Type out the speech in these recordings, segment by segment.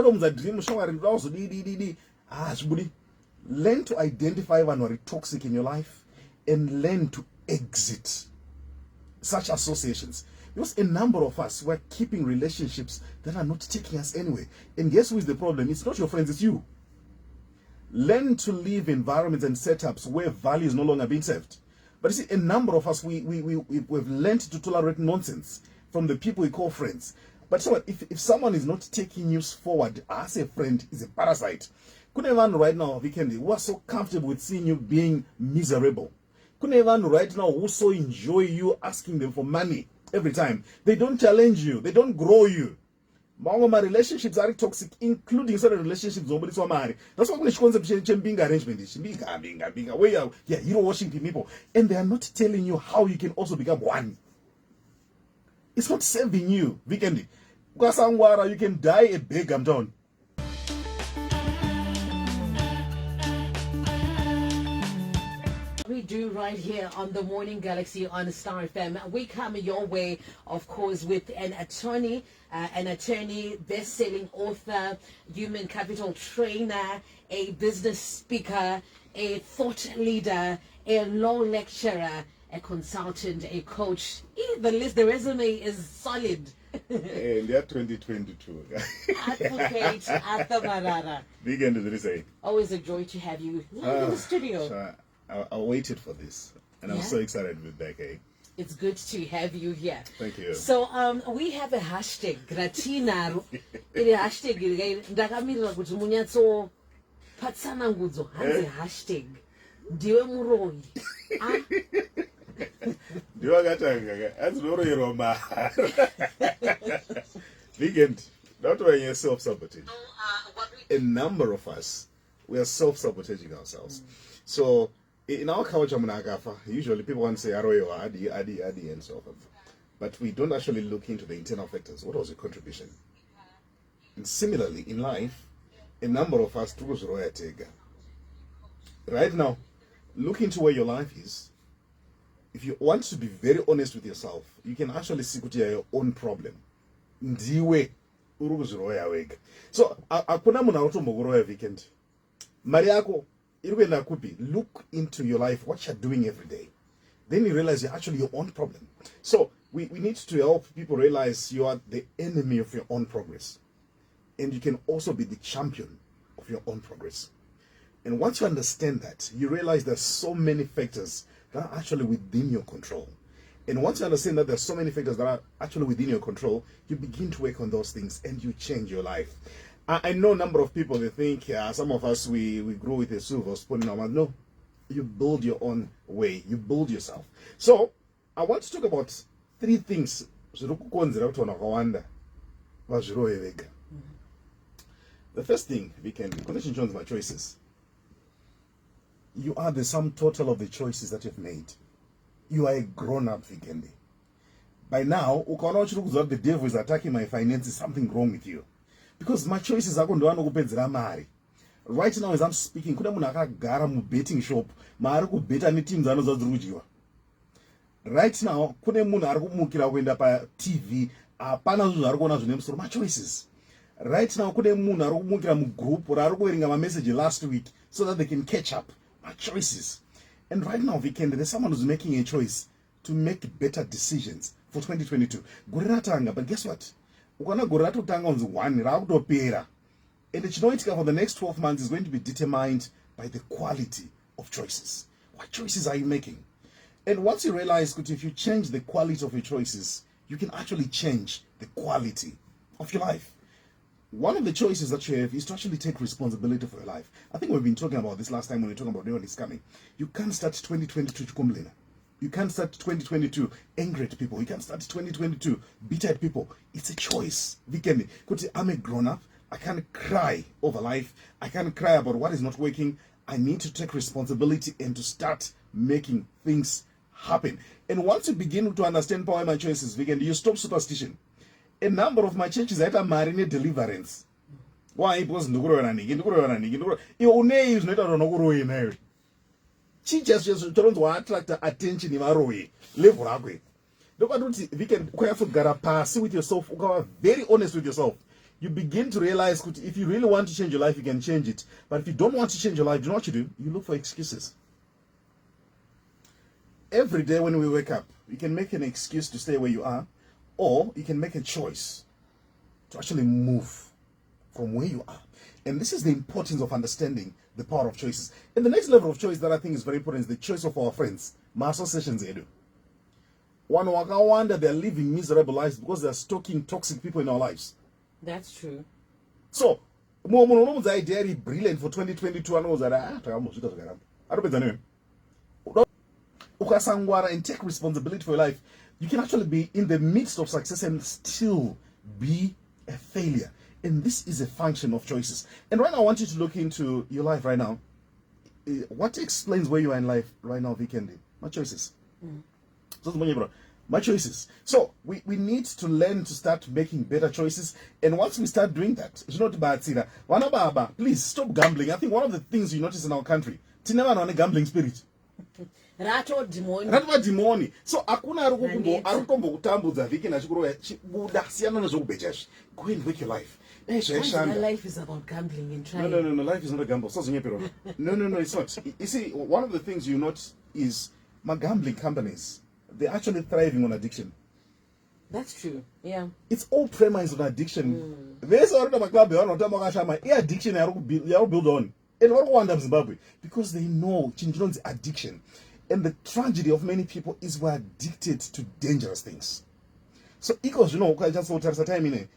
problems that dream learn to identify when are toxic in your life and learn to exit such associations. Because a number of us were keeping relationships that are not taking us anywhere. And guess who is the problem? It's not your friends, it's you. Learn to live environments and setups where value is no longer being served. But you see, a number of us, we've learned to tolerate nonsense from the people we call friends. But so if someone is not taking you forward as a friend, is a parasite. Couldn't even right now, Weekend, who are so comfortable with seeing you being miserable. Couldn't even right now who so enjoy you asking them for money every time. They don't challenge you. They don't grow you. My relationships are toxic, including certain relationships. Nobody's married. That's why we concept being arrangement. Where you're worshiping people, and they are not telling you how you can also become one. It's not serving you. Weekend, you can die a beggar down. We do right here on the Morning Galaxy on Star FM. We come your way, of course, with an attorney, best-selling author, human capital trainer, a business speaker, a thought leader, a law lecturer, a consultant, a coach. The resume is solid. And they're 2022. Advocate Arthur Marara. Big end of the say. Always a joy to have you live in the studio. Sure. I waited for this, and I'm so excited to be back. It's good to have you here. Thank you. So we have a hashtag gratinaro. Ile hashtag ndakamirira kuti munyatso patsana ngudzo hanzi hashtag ndiwe muroyi. Ndiwe gatanga as loroyero ma. Weekend. Not when you're self-sabotage. A number of us, we are self-sabotaging ourselves. So in our culture, usually people want to say Aroyo, Adi, and so forth. But we don't actually look into the internal factors. What was your contribution? And similarly, in life, a number of us choose Roya Tega. Right now, look into where your life is. If you want to be very honest with yourself, you can actually see your own problem. Ndiwe uruguziroya wega. So, akuna muna rotomogoroya weekend. Mariako, look into your life, what you're doing every day. Then you realize you're actually your own problem. So we need to help people realize you are the enemy of your own progress. And you can also be the champion of your own progress. And once you understand that, you realize there's so many factors that are actually within your control. And once you understand that there's so many factors that are actually within your control, you begin to work on those things and you change your life. I know a number of people, they think some of us, we grow with a silver spoon in our mouth. No, you build your own way. You build yourself. So, I want to talk about 3 things. The first thing, we can connection joins my choices. You are the sum total of the choices that you've made. You are a grown-up, Vikendi. By now, the devil is attacking my finances, something wrong with you. Because my choices are going to kupedzera mari. Right now as I'm speaking, kuna munhu akagara mu betting shop, maari kubeta neteams anozadzirudyiwa. Right now, kune munhu ari kumukira kuenda pa TV, apana zvinhu zvari kuona zvine musoro. My choices. Right now, kune munhu ari kumukira mu group raari kuverenga ma message last week so that they can catch up. My choices. And right now, Weekend, there's someone who's making a choice to make better decisions for 2022. Guratanga, but guess what? Ukana gorato tanga unzi 1 rakutopera. And the chinoitika for the next 12 months is going to be determined by the quality of choices. What choices are you making? And once you realize that if you change the quality of your choices, you can actually change the quality of your life. One of the choices that you have is to actually take responsibility for your life. I think we've been talking about this last time when we were talking about Leon is coming. You can't start 2022 chukumlena. You can't start 2022 angry at people. You can't start 2022 bitter at people. It's a choice. Weekend. I'm a grown-up. I can't cry over life. I can't cry about what is not working. I need to take responsibility and to start making things happen. And once you begin to understand power of my choices, Weekend, you stop superstition. A number of my churches that are marine deliverance. Why? Because just to attract attention in our way. Live rakwe. Look at we can careful gara pass with yourself, very honest with yourself. you begin to realize that if you really want to change your life, you can change it. But if you don't want to change your life, you know what you do? You look for excuses. Every day when we wake up, you can make an excuse to stay where you are, or you can make a choice to actually move from where you are. And this is the importance of understanding the power of choices. And the next level of choice that I think is very important is the choice of our friends. My associations, Edu. One wonder they're living miserable lives because they're stalking toxic people in our lives. That's true. So, Momono's idea is brilliant for 2022. And I was like, I don't know. Ukasangwara and take responsibility for your life. You can actually be in the midst of success and still be a failure. And this is a function of choices. And right now, I want you to look into your life right now. What explains where you are in life right now, Vikendi? My choices. My choices. So we need to learn to start making better choices. And once we start doing that, it's not bad. Please stop gambling. I think one of the things you notice in our country, it's never on a gambling spirit. Rato demoni. So akuna arukombo kutambudza viki nachikuroya chibuda siyana nezvekubechashi. Go and work your life. Life is about gambling and trying. No. Life is not a gamble. No, it's not. You see, one of the things you note is my gambling companies, they're actually thriving on addiction. That's true. Yeah. It's all premised on addiction. There's already a club addiction build on. And what wonder Zimbabwe? Because they know Chinchilon's addiction. And the tragedy of many people is we're addicted to dangerous things. So equals, just what time in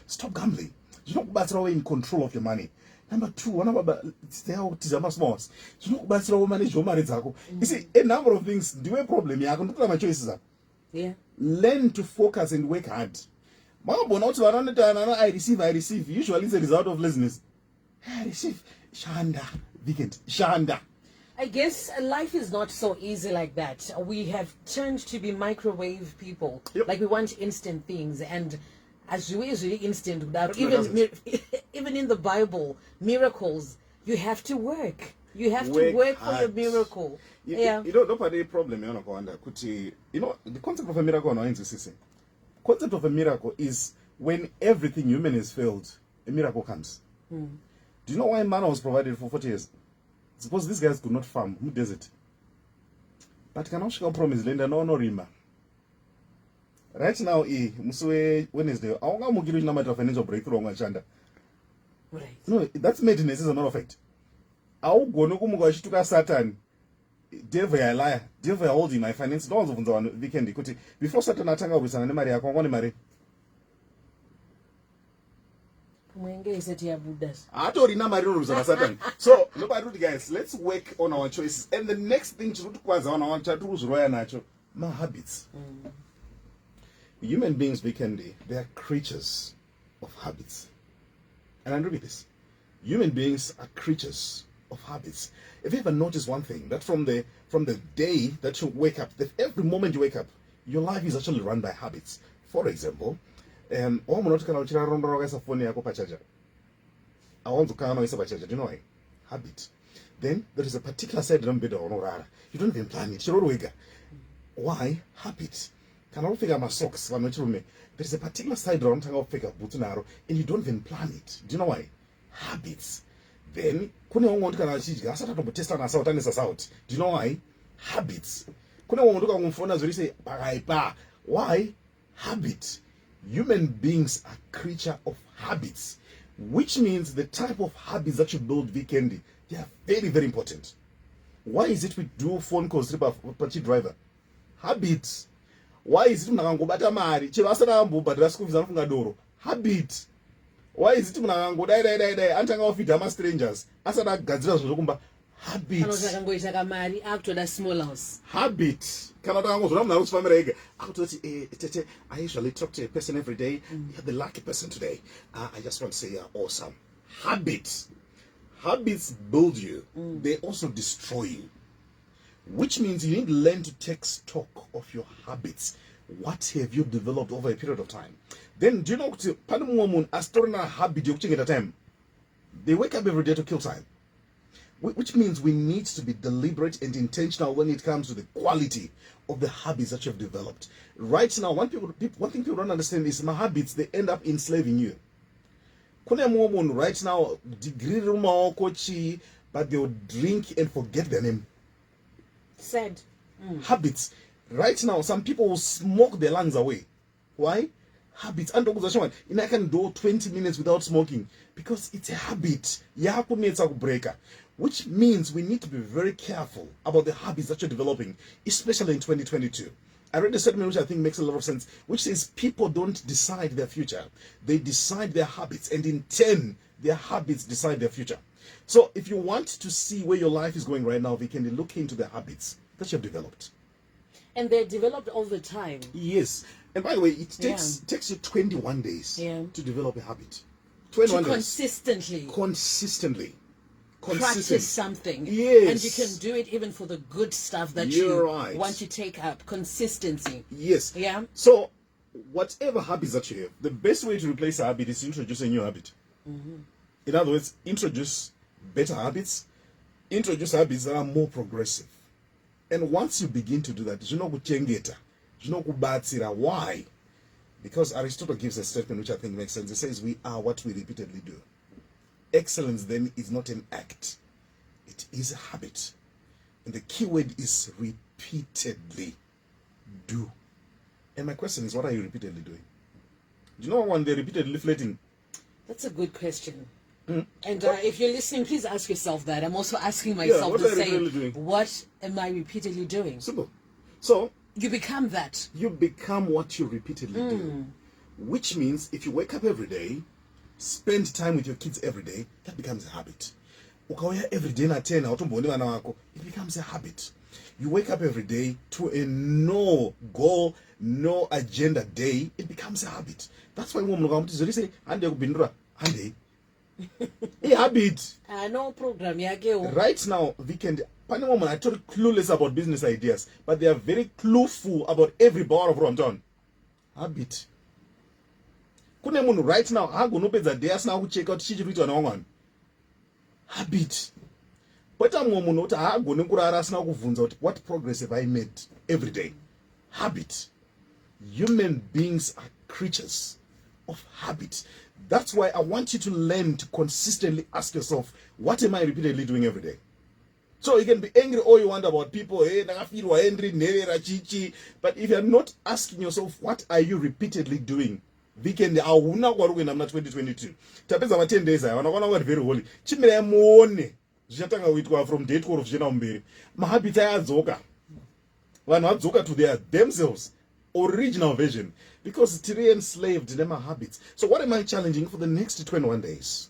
stop gambling. You're in control of your money. Number two, you see, a number of things, the way problem, my choices are. Yeah. Learn to focus and work hard. I receive. Usually it's a result of laziness. I receive. Shanda. I guess life is not so easy like that. We have turned to be microwave people. Yep. Like we want instant things, and as we is really instant. Even in the Bible, miracles, you have to work. You have to work for your miracle. Nobody problem. The concept of a miracle concept of a miracle is when everything human has failed, a miracle comes. Do you know why manna was provided for 40 years? Suppose these guys could not farm. Who does it? But can also promise Linda no rima. Right now, Wednesday, I want to give you a matter of financial breakthrough on Chanda. Right. No, that's maintenance as a matter of fact. I'll go no go to Satan. Devil a liar. Devil holding my finance. Don't of the weekend. Before Satan atanga with an Maria, I want to marry. I told you now, Satan. So, look at guys. Let's work on our choices. And the next thing to was on our chat rules, royal natural. My habits. Human beings, Vikendi, they are creatures of habits. And I repeat this. Human beings are creatures of habits. If you ever notice one thing, that from the day that you wake up, that every moment you wake up, your life is actually run by habits. For example, I want to do you know why? Habit. Then there is a particular side you don't even plan it. Why? Habit. Can I figure my socks? There is a particular side around and you don't even plan it. Do you know why? Habits. Then do you know why? Habits. Why? Habit. Human beings are creature of habits, which means the type of habits that you build, Vikendi, they are very, very important. Why is it we do phone calls to a driver? Habits. Why is it habit? Why is it strangers? Habits. Habit. I usually talk to a person every day. You're the lucky person today. I just want to say you're awesome. Habits. Habits build you. They also destroy you. Which means you need to learn to take stock of your habits. What have you developed over a period of time? Then, do you know, a story habit, time. They wake up every day to kill time. which means we need to be deliberate and intentional when it comes to the quality of the habits that you've developed. Right now, one thing people don't understand is my habits, they end up enslaving you. Kune mumwe right now, degree rumaokochi, but they'll drink and forget their name. Sad. Habits. Right now, some people will smoke their lungs away. Why? Habits. And I can do 20 minutes without smoking because it's a habit. Which means we need to be very careful about the habits that you're developing, especially in 2022. I read a statement which I think makes a lot of sense, which says people don't decide their future. They decide their habits, and in turn, their habits decide their future. So if you want to see where your life is going right now, we can look into the habits that you've developed. And they're developed all the time. Yes. And by the way, it takes you 21 days to develop a habit. 21 days. Consistently. Practice something. Yes. And you can do it even for the good stuff that you want to take up. Consistency. Yes. Yeah. So, whatever habits that you have, the best way to replace a habit is to introduce a new habit. In other words, introduce better habits, introduce habits that are more progressive. And once you begin to do that, why? Because Aristotle gives a statement which I think makes sense. He says, we are what we repeatedly do. Excellence then is not an act. It is a habit. And the key word is repeatedly do. And my question is, what are you repeatedly doing? Do you know when they're repeatedly flirting? That's a good question. And if you're listening, please ask yourself that. I'm also asking myself the same. What am I repeatedly doing? Simple. So you become that. You become what you repeatedly do. Which means if you wake up every day, spend time with your kids every day, that becomes a habit. Every day at 10, it becomes a habit. You wake up every day to a no goal, no agenda day, it becomes a habit. That's why women say, a habit. No program. Right now, weekend, women are totally clueless about business ideas, but they are very clueful about every bar of Rondon. Habit. Right now, I'm going to day now check out habit. But I'm going to what progress have I made every day? Habit. Human beings are creatures of habit. That's why I want you to learn to consistently ask yourself, what am I repeatedly doing every day? So you can be angry all you want about people, but if you're not asking yourself, what are you repeatedly doing? Weekend, I'm not 2022. Tapeza ma 10 days, I'm not very holy. Chimera mone. Jatanga from date of Jenambere. Mahabita Zoka. One not Zoka to themselves. Original version. Because Tyrian enslaved them habits. So what am I challenging for the next 21 days?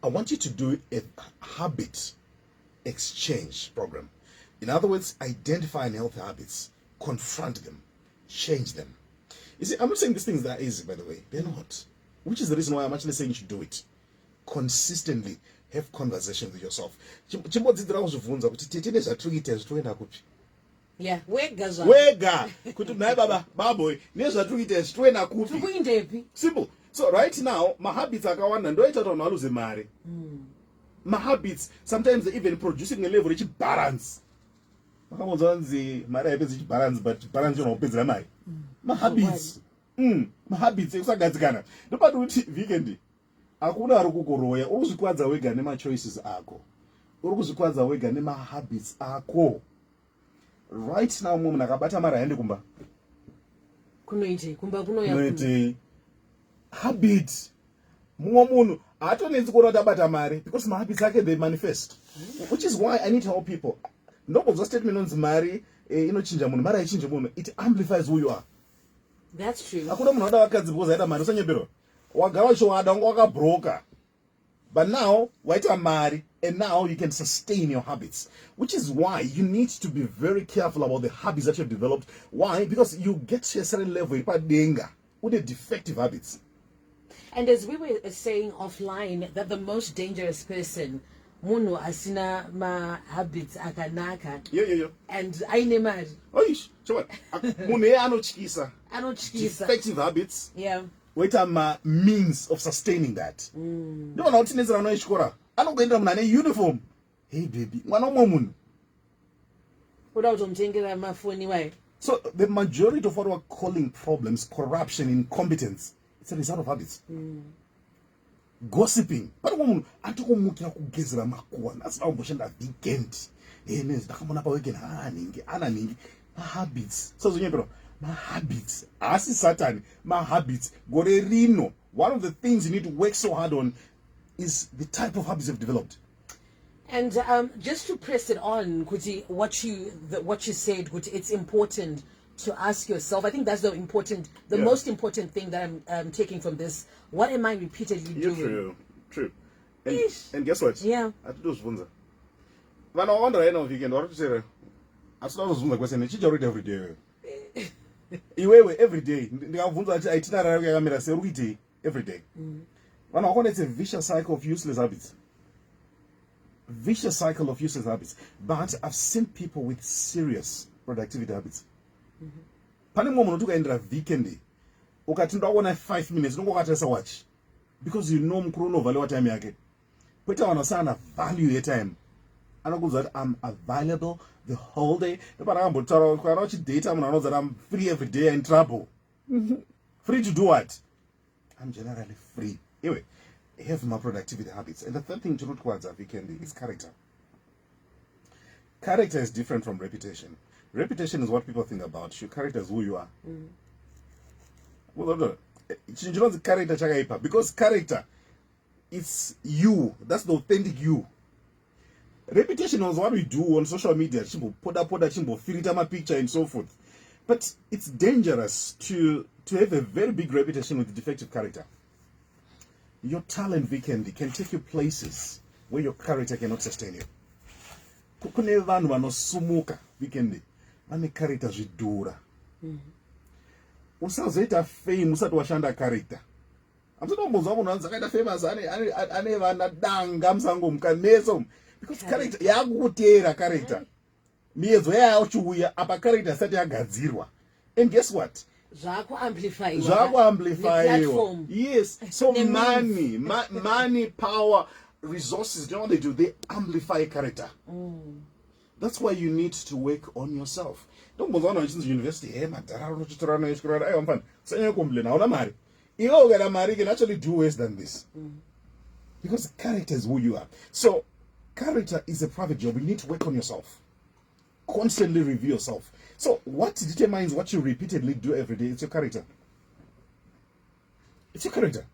I want you to do a habit exchange program. In other words, identify unhealthy habits, confront them, change them. You see, I'm not saying these things that are easy, by the way. They're not. Which is the reason why I'm actually saying you should do it. Consistently have conversations with yourself. Yeah, wega. Simple. So right now, my habits are going and my habits, sometimes they're even producing a level which balance. Balance, but balance my habits. My habits, exagazikana. Nobody will weekend. Akuna arukukoroya, uruzikwadza wega nema choices ako. Uruzikwadza wega nema habits ako. Right now mumwe nakabata mara yende kumba. Kunoite. Habit. Mumwe munhu atonenzi kuona tabata mari because my habits ake they manifest. Which is why I need to help people. Ndobozwa statement onzi mari inochinja munhu, mari aichinja munhu. It amplifies who you are. That's true. Akuna munhu wada wakadzi because aita mari usanyembero. Wagara chowada wakabroka. But now, waita mari, and now you can sustain your habits. Which is why you need to be very careful about the habits that you've developed. Why? Because you get to a certain level with the defective habits. And as we were saying offline, that the most dangerous person, munu asina ma habits akanaka. Yeah. And I never. Oh, so what? Mune anochikisa. Defective habits. Yeah. Wait a means of sustaining that. No one else is around Ishkora. I don't go into a uniform. hey baby, mwana umwe munhu. Without umtengera mafoni way. So the majority of what we're calling problems, corruption, incompetence, it's a result of habits. Gossiping. But woman, atokumukira kugezera makuwa. That's how mboshenda weekend. Ndakamona pa weekend ananingi habits. So zonyepero, my habits. Asi Satan, my habits. Gore rino. One of the things you need to work so hard on is the type of habits you've developed. And just to press it on, Kuti, what you said, Kuti, it's important to ask yourself. I think that's the most important thing that I'm taking from this. What am I repeatedly doing? True. And guess what? Yeah. I have to do this. When I wonder right now if you can order to I start to question it every day. Every day. Every day. When I want it's a vicious cycle of useless habits. But I've seen people with serious productivity habits. Pane mwe munotuka endera weekend ukati ndaona 5 minutes nongokatesa watch because you know mukuru value wa time yake. Kwete vanosana value ye time. Anokuudza kuti I'm available the whole day. Nepana kambotaura kana uchidata munhu anoudza kuti I'm free every day in trouble. Free to do what? I'm generally free. Anyway, I have my productivity habits. And the third thing to look towards a weekend is character. Character is different from reputation. Reputation is what people think about you. Character is who you are. Character, because character, it's you. That's the authentic you. Reputation is what we do on social media. Filter my picture and so forth. But it's dangerous to have a very big reputation with defective character. Your talent weekend can take you places where your character cannot sustain you. Kune vanhu vanosumuka weekend vane character zvidhura. Usazoita fame usati washanda character. Amsotombonzwa munhu anzi akaita famous ane vana danga musangomuka neso because character yakutera character. Miedzo yachiuya apa character isati yagadzirwa. And guess what? Zvaku amplify. Yes. So money, power, resources, you know what they do? They amplify character. That's why you need to work on yourself. Don't bother on university. Hey, man, you can actually do worse than this. Because character is who you are. So character is a private job. You need to work on yourself. Constantly review yourself. So what determines what you repeatedly do every day? It's your character. It's your character.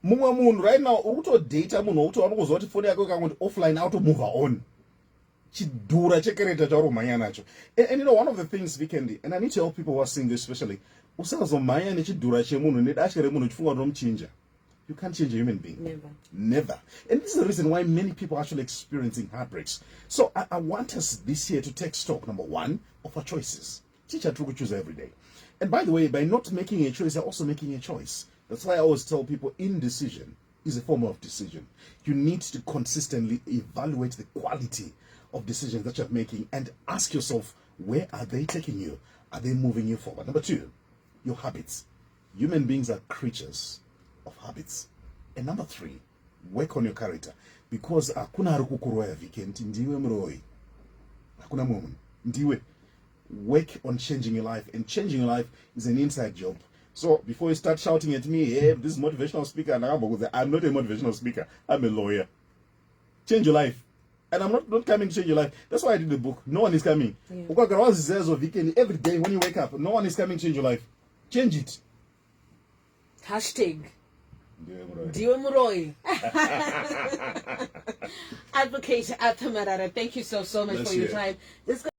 Right now, auto data offline, auto move on. And you know, one of the things we can do, and I need to help people who are seeing this especially, you can't change a human being. Never. And this is the reason why many people are actually experiencing heartbreaks. So I want us this year to take stock, number one, of our choices. Teach us to choose every day. And by the way, by not making a choice, you're also making a choice. That's why I always tell people indecision is a form of decision. You need to consistently evaluate the quality of decisions that you're making and ask yourself, where are they taking you? Are they moving you forward? Number two, your habits. Human beings are creatures of habits. And number three, work on your character. Because hakuna harukukuroya weekend, ndiwe mroi. Hakuna moment. Ndiwe. Work on changing your life. And changing your life is an inside job. So before you start shouting at me, hey, this is motivational speaker, I'm not a motivational speaker. I'm a lawyer. Change your life. And I'm not coming to change your life. That's why I did the book. No one is coming. Every day when you wake up, no one is coming to change your life. Change it. Hashtag. Diwe Muroi. Advocate Athamarara, thank you so much for your time.